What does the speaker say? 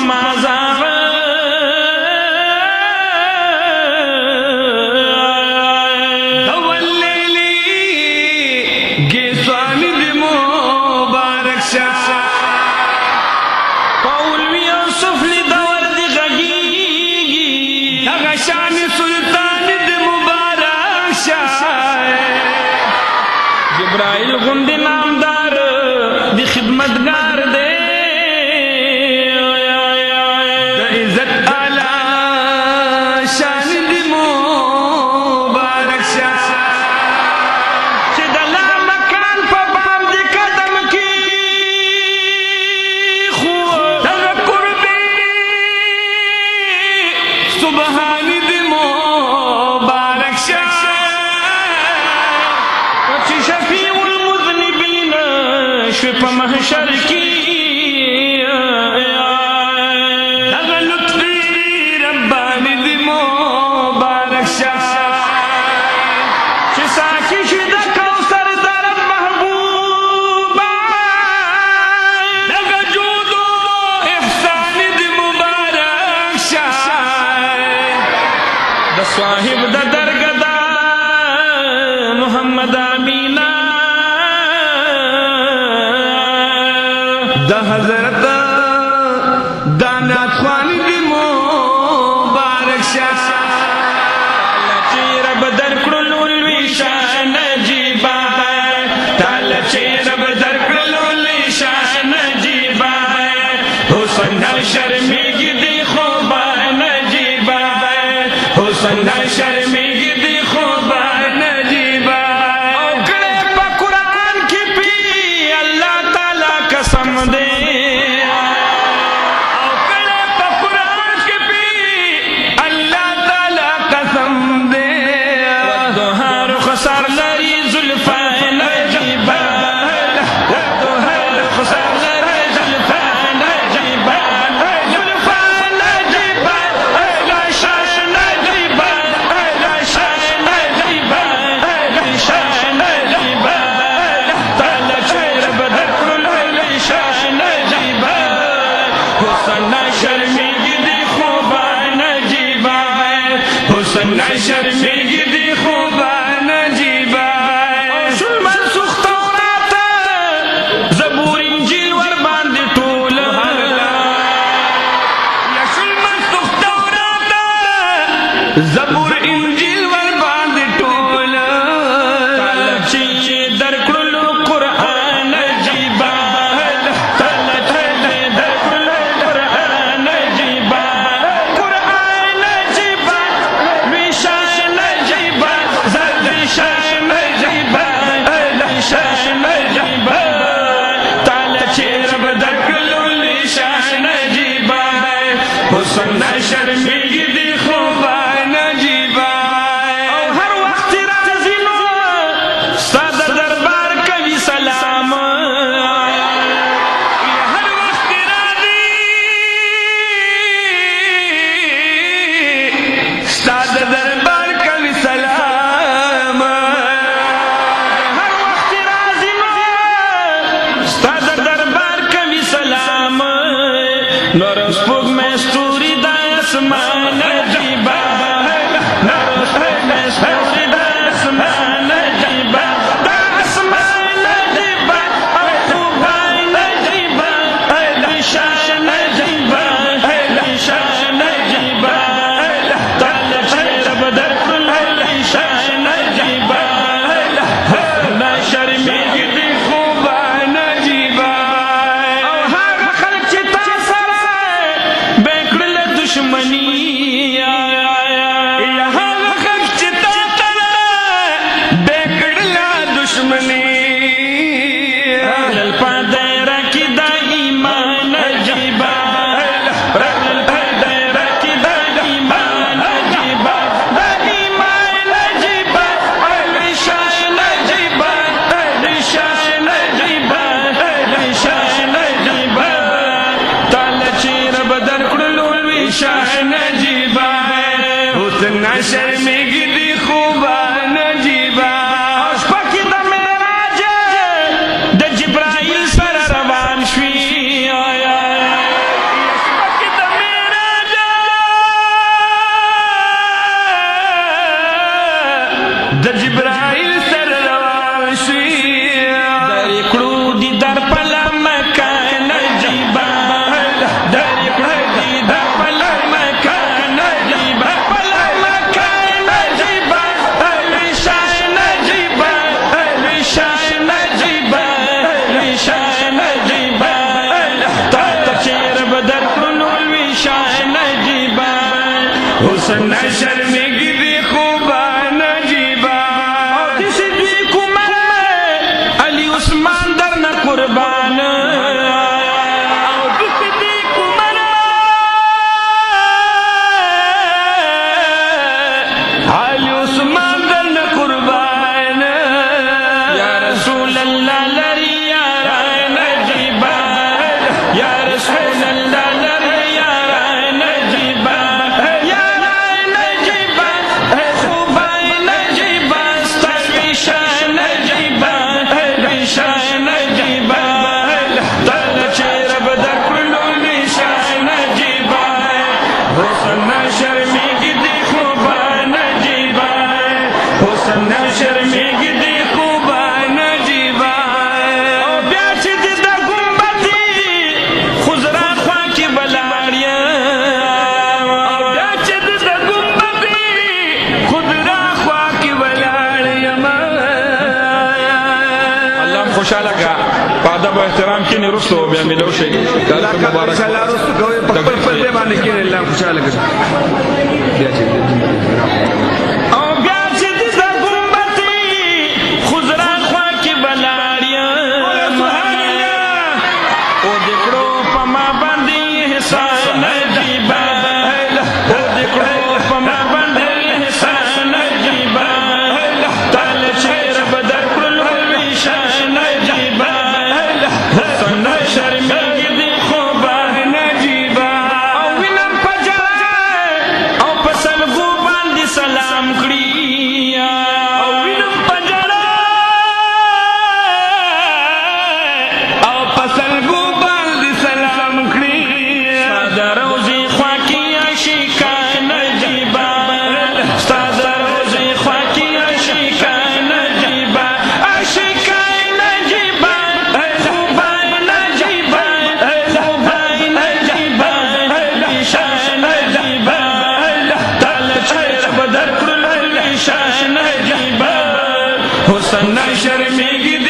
مازاغ دولیلی گیسوانی دی مبارک شا پاولوی او سفلی دور دی غگیگی دغشانی سلطانی دی مبارک شا جبرائیل غندی نامدار دی خدمتگار دے سبحانی دی مبارک شاہ وچی شفیع المذنبین شپ محشر کی دغ لطفی ربانی دی مبارک شاہ چی ساکی شد کوثر درم محبوبا دغ جود و احسانی دی مبارک شاہ دا صاحب دا درگدا محمد آمینہ دا حضرت دانات خوانی دی مبارک شاہ تالا چی رب در کرلولی شاہ نجیبا تالا چی رب در کرلولی شاہ نجیبا حسن شرمیگی دی خوبا نجیبا حسن شرمیگی دی خوبا نجیبا اوکڑے پا قرآن کی پی اللہ تعالیٰ قسم دے اوکڑے پا قرآن کی پی اللہ تعالیٰ قسم دے ودوہا رخصار لری ظلفہ نجیبا ودوہا رخصار لری ظلفہ نجیبا ظلفہ نجیبا شاش نجیبا شاش نجیبا شاش نجیبا تالا چیر بدر کرلولی شاش نجیبا حسن شرمیگی دی خوبا نجیبا حسن شرمیگی دی خوبا نجیبا شل منسوخ تورات زبور انجیل ور باندې ټول یا شل منسوخ تورات زبور انجیل ور باندې ټول تالا چې درکړلو قرآن نجیبا تالا چې درکړلو قرآن نجیبا قرآن نجیبا ویشاش نجیبا زرد شاش نجیبا شاش نجیبا تالا چې رب درکړلو شاش نجیبا حسن شرمیگی دی خوبا نجیبا او ہر وقت راضی نو ساده دربار کوي سلام ہر وقت راضی ساده دربار کوي سلام ہر وقت راضی نو ساده دربار کوي سلام نور سپوږ میں ستوري د اسمان نجیبا نور سپوږ میں ستوري د اسمان نجیبا د اسمان نجیبا او خوبای نجیبا شاش نجیبا شاش نجیبا تالا چیر بدر کرلولی شاش نجیبا نا شرمیگی دی خوبا نجیبا او هاگا خلق چی تا سرا بیکڑل دشمنی یا هاگا خلق چی تا سرا بیکڑل دشمنی رغل پا دیرہ کی دا ایمان نجیبا رغل پا دیرہ کی دا ایمان نجیبا دا ایمان نجیبا شاش نجیبا شاش نجیبا شاش نجیبا تالا چیر بدر کرلولی شاش نجیبا حسن شرمیگی دی خوبا نجیبا شپکی دا میراج حسن شرمېږي د خوبه نجیبه او داسې دوی کومه علي عثمان درنه قربان او داسې دوی کومه علي عثمان درنه قربان یا رسول الله لري یاره نجیبه یا رسول الله شرمېږي د خوبه نجیبه او بیا چې د ګمبتې خزرا خوا کې ولاړ یم او بیا چې د ګمبتې خزرا خوا کې ولاړ یم الله خوشحاله کا په ادب او احترام کې نه رسو بیا ملو شي الله مبارک انشاءالله رسو کوي په خپل باندې کې الله خوشحاله کړي بیا چې حسن شرمېږي